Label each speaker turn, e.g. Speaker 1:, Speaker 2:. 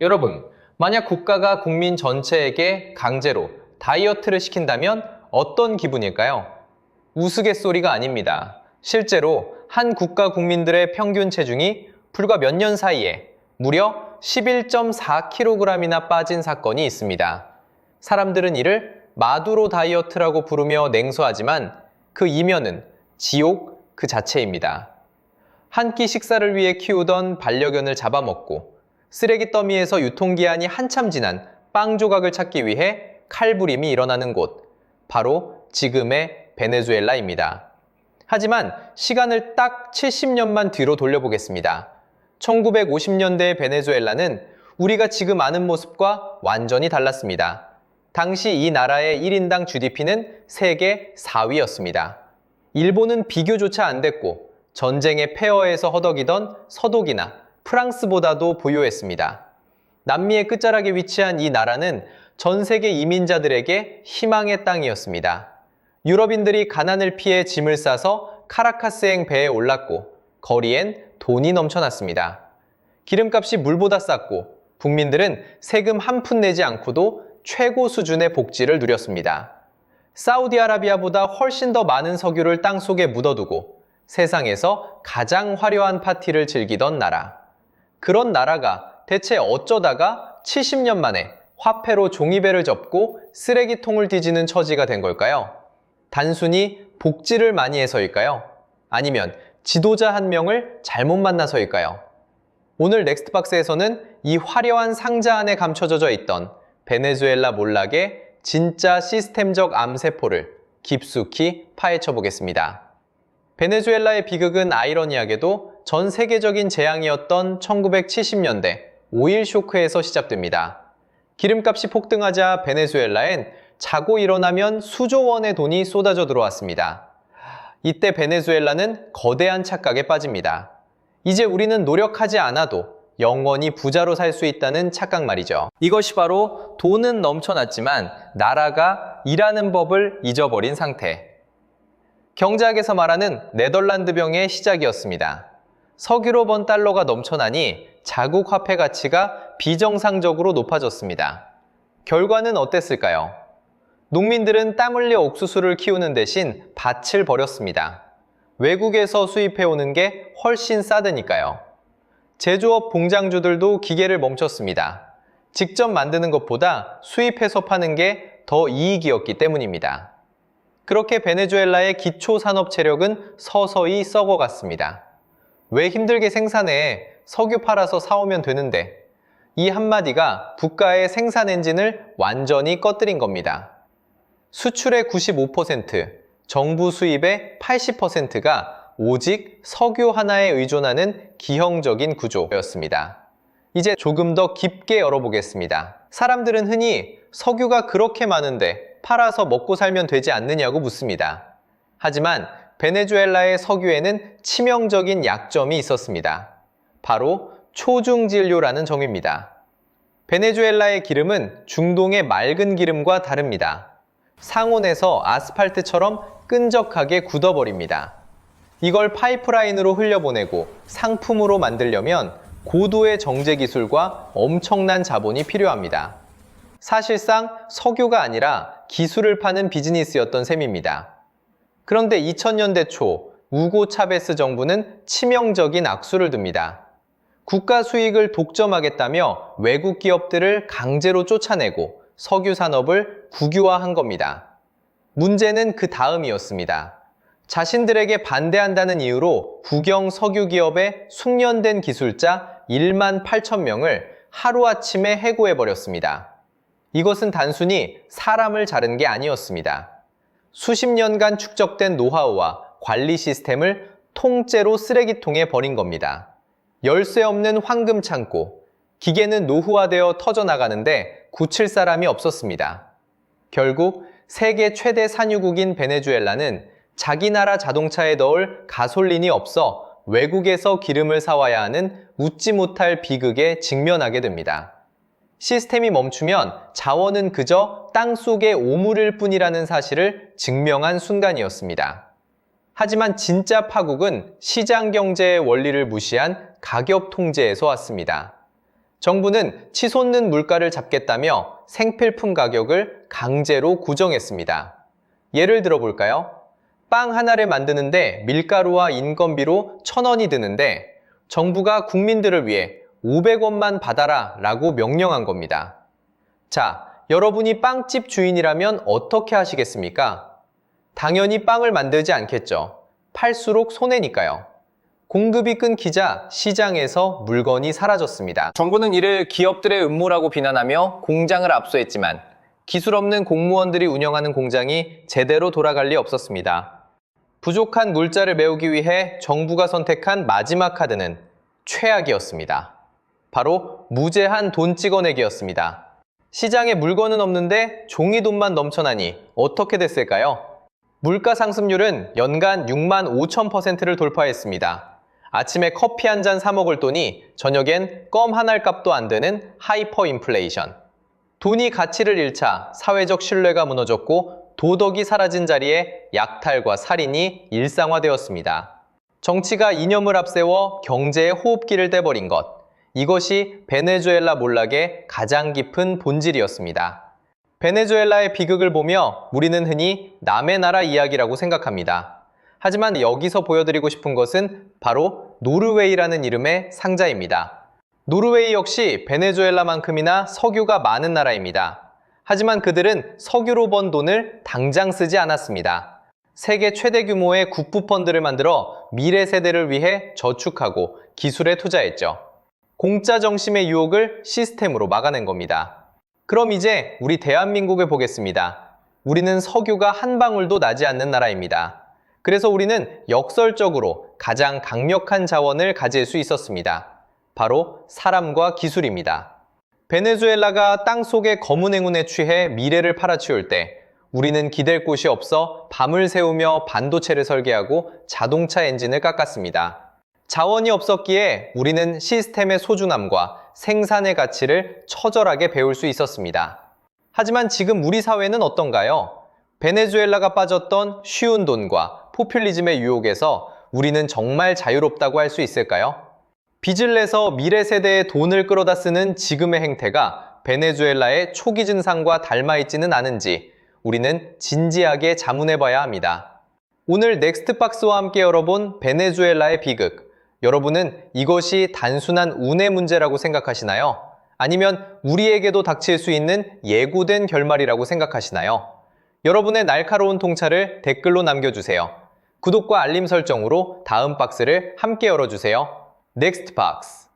Speaker 1: 여러분, 만약 국가가 국민 전체에게 강제로 다이어트를 시킨다면 어떤 기분일까요? 우스갯소리가 아닙니다. 실제로 한 국가 국민들의 평균 체중이 불과 몇 년 사이에 무려 11.4kg이나 빠진 사건이 있습니다. 사람들은 이를 마두로 다이어트라고 부르며 냉소하지만 그 이면은 지옥 그 자체입니다. 한 끼 식사를 위해 키우던 반려견을 잡아먹고 쓰레기 더미에서 유통기한이 한참 지난 빵 조각을 찾기 위해 칼부림이 일어나는 곳, 바로 지금의 베네수엘라입니다. 하지만 시간을 딱 70년만 뒤로 돌려보겠습니다. 1950년대의 베네수엘라는 우리가 지금 아는 모습과 완전히 달랐습니다. 당시 이 나라의 1인당 GDP는 세계 4위였습니다. 일본은 비교조차 안 됐고 전쟁의 폐허에서 허덕이던 서독이나 프랑스보다도 부유했습니다. 남미의 끝자락에 위치한 이 나라는 전 세계 이민자들에게 희망의 땅이었습니다. 유럽인들이 가난을 피해 짐을 싸서 카라카스행 배에 올랐고 거리엔 돈이 넘쳐났습니다. 기름값이 물보다 쌌고 국민들은 세금 한 푼 내지 않고도 최고 수준의 복지를 누렸습니다. 사우디아라비아보다 훨씬 더 많은 석유를 땅속에 묻어두고 세상에서 가장 화려한 파티를 즐기던 나라. 그런 나라가 대체 어쩌다가 70년 만에 화폐로 종이배를 접고 쓰레기통을 뒤지는 처지가 된 걸까요? 단순히 복지를 많이 해서일까요? 아니면 지도자 한 명을 잘못 만나서일까요? 오늘 넥스트박스에서는 이 화려한 상자 안에 감춰져 있던 베네수엘라 몰락의 진짜 시스템적 암세포를 깊숙이 파헤쳐 보겠습니다. 베네수엘라의 비극은 아이러니하게도 전 세계적인 재앙이었던 1970년대 오일 쇼크에서 시작됩니다. 기름값이 폭등하자 베네수엘라엔 자고 일어나면 수조 원의 돈이 쏟아져 들어왔습니다. 이때 베네수엘라는 거대한 착각에 빠집니다. 이제 우리는 노력하지 않아도 영원히 부자로 살 수 있다는 착각 말이죠. 이것이 바로 돈은 넘쳐났지만 나라가 일하는 법을 잊어버린 상태. 경제학에서 말하는 네덜란드병의 시작이었습니다. 석유로 번 달러가 넘쳐나니 자국 화폐 가치가 비정상적으로 높아졌습니다. 결과는 어땠을까요? 농민들은 땀 흘려 옥수수를 키우는 대신 밭을 버렸습니다. 외국에서 수입해오는 게 훨씬 싸드니까요. 제조업 공장주들도 기계를 멈췄습니다. 직접 만드는 것보다 수입해서 파는 게 더 이익이었기 때문입니다. 그렇게 베네수엘라의 기초 산업 체력은 서서히 썩어갔습니다. 왜 힘들게 생산해? 석유 팔아서 사오면 되는데. 이 한마디가 국가의 생산 엔진을 완전히 꺼뜨린 겁니다. 수출의 95%, 정부 수입의 80%가 오직 석유 하나에 의존하는 기형적인 구조였습니다. 이제 조금 더 깊게 열어보겠습니다. 사람들은 흔히 석유가 그렇게 많은데 팔아서 먹고 살면 되지 않느냐고 묻습니다. 하지만 베네수엘라의 석유에는 치명적인 약점이 있었습니다. 바로 초중진료라는 점입니다. 베네수엘라의 기름은 중동의 맑은 기름과 다릅니다. 상온에서 아스팔트처럼 끈적하게 굳어버립니다. 이걸 파이프라인으로 흘려보내고 상품으로 만들려면 고도의 정제 기술과 엄청난 자본이 필요합니다. 사실상 석유가 아니라 기술을 파는 비즈니스였던 셈입니다. 그런데 2000년대 초 우고 차베스 정부는 치명적인 악수를 둡니다. 국가 수익을 독점하겠다며 외국 기업들을 강제로 쫓아내고 석유 산업을 국유화한 겁니다. 문제는 그 다음이었습니다. 자신들에게 반대한다는 이유로 국영 석유 기업의 숙련된 기술자 1만 8천 명을 하루아침에 해고해버렸습니다. 이것은 단순히 사람을 자른 게 아니었습니다. 수십 년간 축적된 노하우와 관리 시스템을 통째로 쓰레기통에 버린 겁니다. 열쇠 없는 황금 창고, 기계는 노후화되어 터져나가는데 굳힐 사람이 없었습니다. 결국 세계 최대 산유국인 베네수엘라는 자기 나라 자동차에 넣을 가솔린이 없어 외국에서 기름을 사와야 하는 웃지 못할 비극에 직면하게 됩니다. 시스템이 멈추면 자원은 그저 땅속의 오물일 뿐이라는 사실을 증명한 순간이었습니다. 하지만 진짜 파국은 시장 경제의 원리를 무시한 가격 통제에서 왔습니다. 정부는 치솟는 물가를 잡겠다며 생필품 가격을 강제로 고정했습니다. 예를 들어 볼까요? 빵 하나를 만드는데 밀가루와 인건비로 1,000원이 드는데 정부가 국민들을 위해 500원만 받아라 라고 명령한 겁니다. 자, 여러분이 빵집 주인이라면 어떻게 하시겠습니까? 당연히 빵을 만들지 않겠죠. 팔수록 손해니까요. 공급이 끊기자 시장에서 물건이 사라졌습니다. 정부는 이를 기업들의 음모라고 비난하며 공장을 압수했지만 기술 없는 공무원들이 운영하는 공장이 제대로 돌아갈 리 없었습니다. 부족한 물자를 메우기 위해 정부가 선택한 마지막 카드는 최악이었습니다. 바로 무제한 돈 찍어내기였습니다. 시장에 물건은 없는데 종이돈만 넘쳐나니 어떻게 됐을까요? 물가 상승률은 연간 65,000%를 돌파했습니다. 아침에 커피 한 잔 사 먹을 돈이 저녁엔 껌 한 알 값도 안 되는 하이퍼 인플레이션. 돈이 가치를 잃자 사회적 신뢰가 무너졌고 도덕이 사라진 자리에 약탈과 살인이 일상화되었습니다. 정치가 이념을 앞세워 경제의 호흡기를 떼버린 것. 이것이 베네수엘라 몰락의 가장 깊은 본질이었습니다. 베네수엘라의 비극을 보며 우리는 흔히 남의 나라 이야기라고 생각합니다. 하지만 여기서 보여드리고 싶은 것은 바로 노르웨이라는 이름의 상자입니다. 노르웨이 역시 베네수엘라만큼이나 석유가 많은 나라입니다. 하지만 그들은 석유로 번 돈을 당장 쓰지 않았습니다. 세계 최대 규모의 국부펀드를 만들어 미래 세대를 위해 저축하고 기술에 투자했죠. 공짜 정심의 유혹을 시스템으로 막아낸 겁니다. 그럼 이제 우리 대한민국을 보겠습니다. 우리는 석유가 한 방울도 나지 않는 나라입니다. 그래서 우리는 역설적으로 가장 강력한 자원을 가질 수 있었습니다. 바로 사람과 기술입니다. 베네수엘라가 땅속의 검은 행운에 취해 미래를 팔아치울 때 우리는 기댈 곳이 없어 밤을 새우며 반도체를 설계하고 자동차 엔진을 깎았습니다. 자원이 없었기에 우리는 시스템의 소중함과 생산의 가치를 처절하게 배울 수 있었습니다. 하지만 지금 우리 사회는 어떤가요? 베네수엘라가 빠졌던 쉬운 돈과 포퓰리즘의 유혹에서 우리는 정말 자유롭다고 할 수 있을까요? 빚을 내서 미래 세대의 돈을 끌어다 쓰는 지금의 행태가 베네수엘라의 초기 증상과 닮아있지는 않은지 우리는 진지하게 자문해봐야 합니다. 오늘 넥스트박스와 함께 열어본 베네수엘라의 비극. 여러분은 이것이 단순한 운의 문제라고 생각하시나요? 아니면 우리에게도 닥칠 수 있는 예고된 결말이라고 생각하시나요? 여러분의 날카로운 통찰을 댓글로 남겨주세요. 구독과 알림 설정으로 다음 박스를 함께 열어주세요. 넥스트 박스.